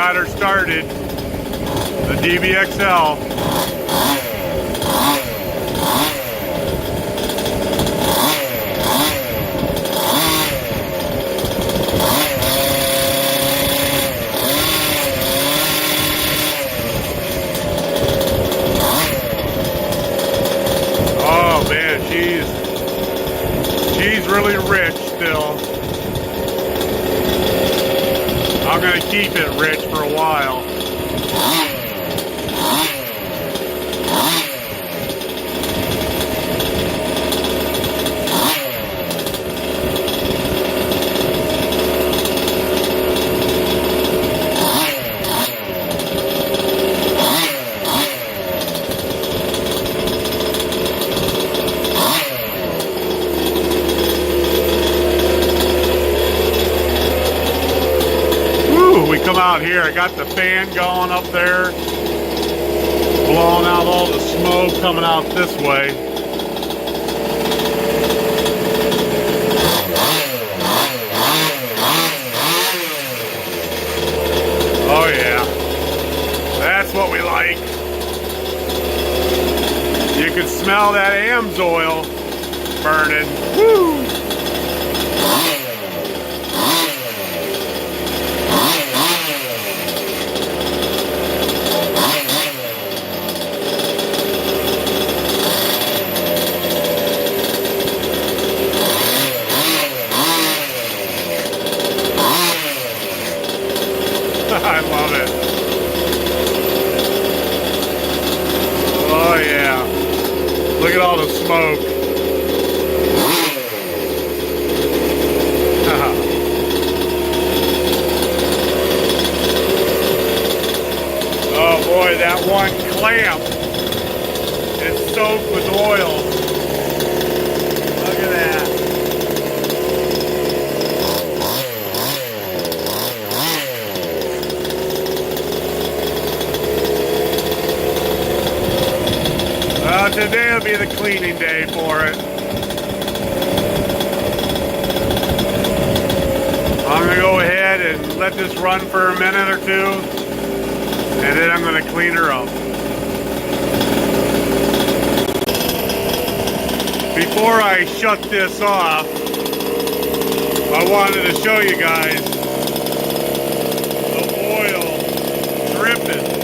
got her started. The DBXL. Oh man, she's really rich still. I'm gonna keep it rich for a while. We come out here, I got the fan going up there, blowing out all the smoke coming out this way. Oh yeah, that's what we like. You can smell that AMSoil burning. Woo! I love it. Oh yeah. Look at all the smoke. Oh boy, that one clamp is soaked with oil. Look at that. Today will be the cleaning day for it. I'm going to go ahead and let this run for a minute or two, and then I'm going to clean her up. Before I shut this off, I wanted to show you guys the oil dripping.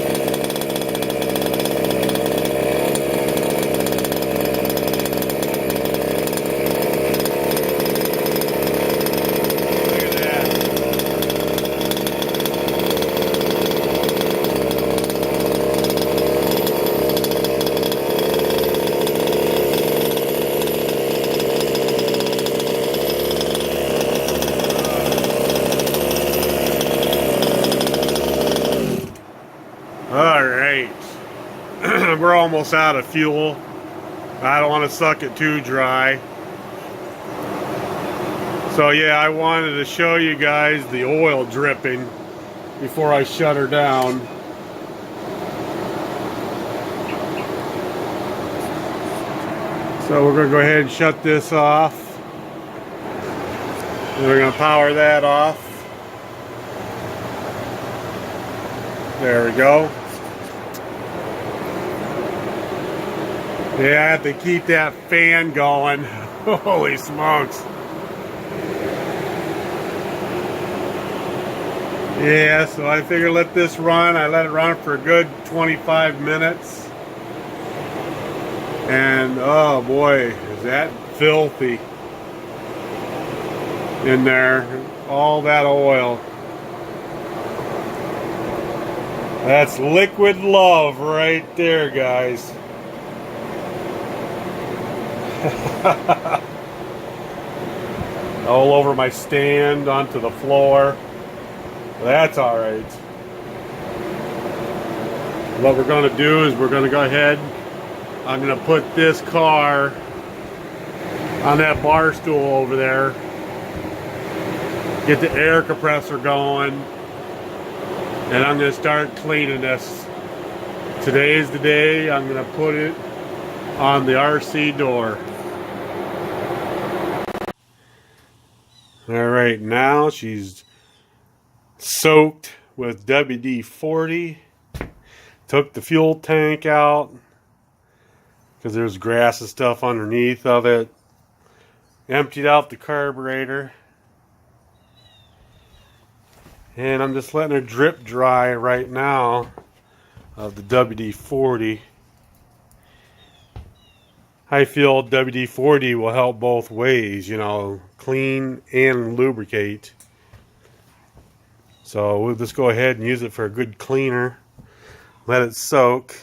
Alright, we're almost out of fuel. I don't want to suck it too dry. So yeah, I wanted to show you guys the oil dripping before I shut her down. So we're going to go ahead and shut this off. And we're going to power that off. There we go. Yeah, I have to keep that fan going. Holy smokes. Yeah, so I figure let this run. I let it run for a good 25 minutes. And oh boy, is that filthy in there. All that oil. That's liquid love right there, guys. All over my stand, onto the floor. That's alright. What we're going to do is we're going to go ahead. I'm going to put this car on that bar stool over there. Get the air compressor going. And I'm going to start cleaning this. Today is the day I'm going to put it on the RC door. Alright, now she's soaked with WD-40. Took the fuel tank out because there's grass and stuff underneath of it. Emptied out the carburetor. And I'm just letting it drip dry right now of the WD-40. I feel WD-40 will help both ways, you know, clean and lubricate. So we'll just go ahead and use it for a good cleaner. Let it soak.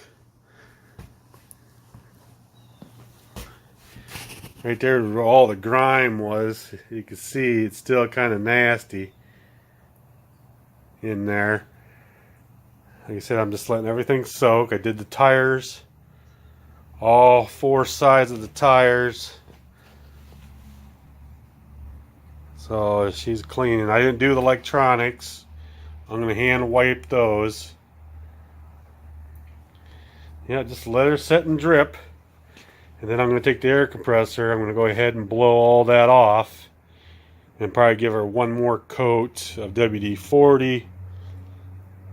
Right there where all the grime was, you can see it's still kind of nasty in there. Like I said, I'm just letting everything soak. I did the tires, all 4 sides of the tires. So she's cleaning. I didn't do the electronics. I'm going to hand wipe those. Yeah, just let her sit and drip. And then I'm going to take the air compressor. I'm going to go ahead and blow all that off. And probably give her one more coat of WD-40.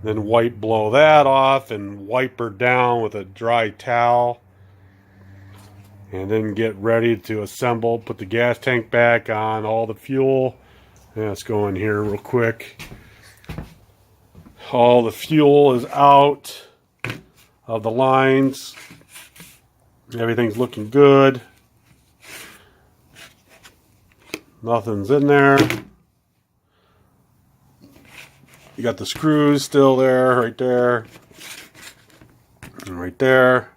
Then blow that off and wipe her down with a dry towel. And then get ready to assemble. Put the gas tank back on, all the fuel. Yeah, let's go in here real quick. All the fuel is out of the lines. Everything's looking good. Nothing's in there. You got the screws still there, right there. And right there.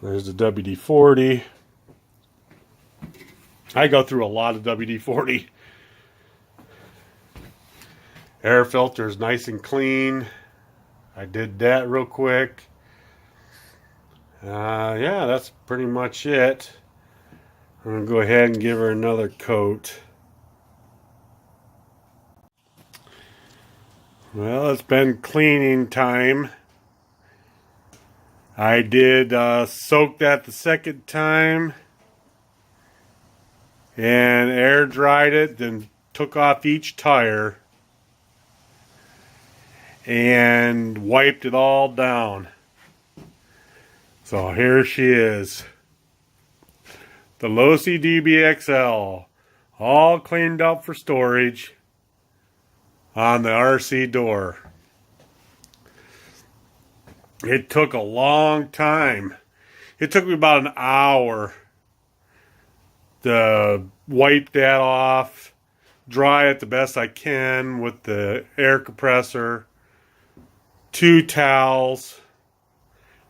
There's the WD-40. I go through a lot of WD-40. Air filter is nice and clean. I did that real quick. Yeah, that's pretty much it. I'm going to go ahead and give her another coat. Well, it's been cleaning time. I did soak that the second time and air dried it, then took off each tire and wiped it all down. So here she is. The Losi DBXL, all cleaned up for storage on the RC door. It took a long time. It took me about an hour to wipe that off, dry it the best I can with the air compressor, 2 towels,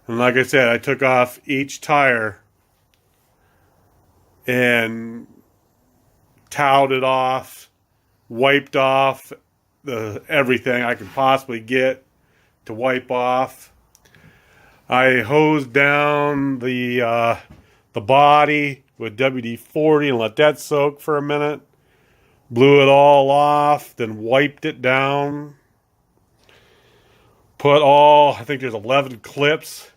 and like I said, I took off each tire and toweled it off, wiped off everything I could possibly get to wipe off. I hosed down the body with WD-40 and let that soak for a minute. Blew it all off, then wiped it down. Put I think there's 11 clips.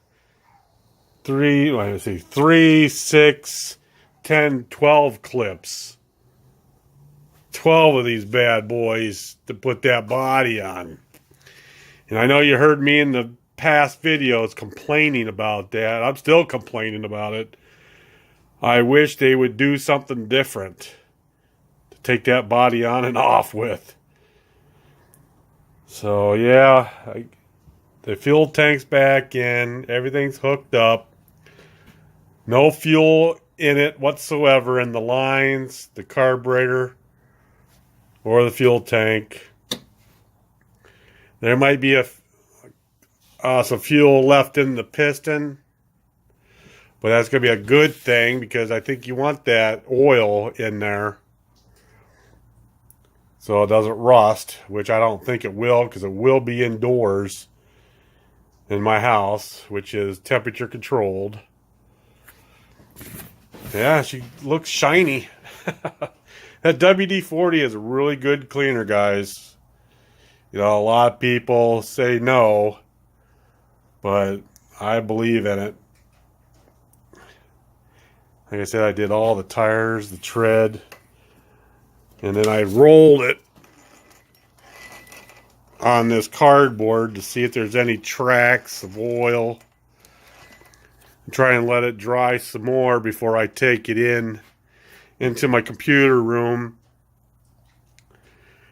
3, 6, 10, 12 clips. 12 of these bad boys to put that body on. And I know you heard me in the past videos complaining about that. I'm still complaining about it. I wish they would do something different to take that body on and off with. So yeah, the fuel tank's back in. Everything's hooked up. No fuel in it whatsoever in the lines, the carburetor, or the fuel tank. There might be some fuel left in the piston, but that's going to be a good thing because I think you want that oil in there so it doesn't rust, which I don't think it will because it will be indoors in my house, which is temperature controlled. Yeah, she looks shiny. That WD-40 is a really good cleaner, guys. You know, a lot of people say no, but I believe in it. Like I said, I did all the tires, the tread, and then I rolled it on this cardboard to see if there's any tracks of oil. Try and let it dry some more before I take it into my computer room.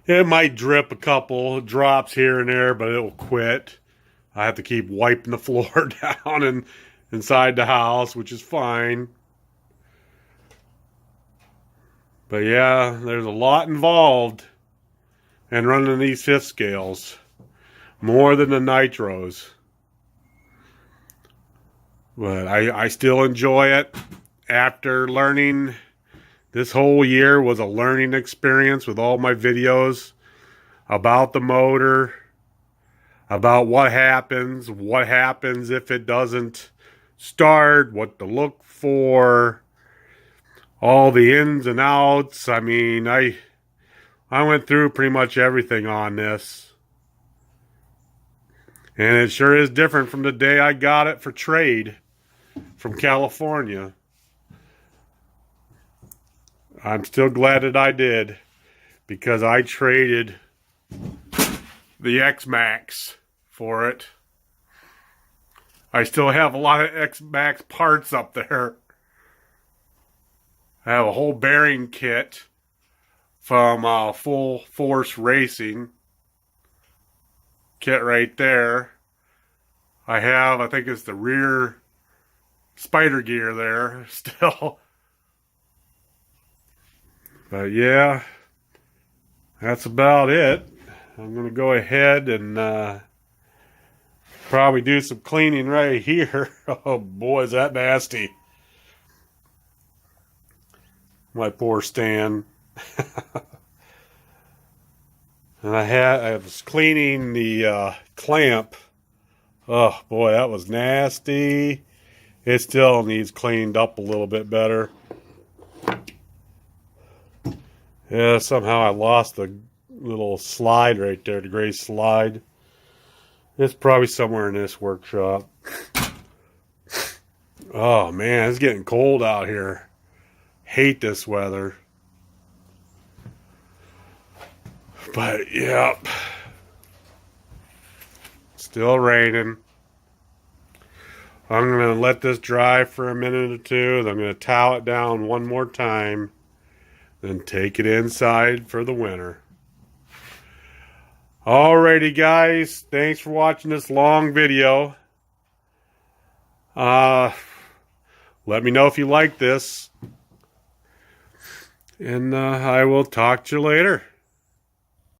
It might drip a couple drops here and there, but it will quit. I have to keep wiping the floor down and inside the house, which is fine. But yeah, there's a lot involved in running these fifth scales. More than the nitros. But I still enjoy it. After learning, this whole year was a learning experience with all my videos about the motor, about what happens if it doesn't start, what to look for, all the ins and outs. I mean, I went through pretty much everything on this. And it sure is different from the day I got it for trade from California. I'm still glad that I did, because I traded the X-Max for it. I still have a lot of X-Max parts up there. I have a whole bearing kit from Full Force Racing kit right there. I think it's the rear spider gear there still. But yeah, that's about it. I'm going to go ahead and probably do some cleaning right here. Oh boy, is that nasty. My poor Stan. And I was cleaning the clamp. Oh boy, that was nasty. It still needs cleaned up a little bit better. Yeah, somehow I lost the little slide right there, the gray slide. It's probably somewhere in this workshop. Oh man, it's getting cold out here. Hate this weather. But yep. Still raining. I'm going to let this dry for a minute or two. Then I'm going to towel it down one more time. Then take it inside for the winter. Alrighty guys, thanks for watching this long video. Let me know if you like this. And I will talk to you later.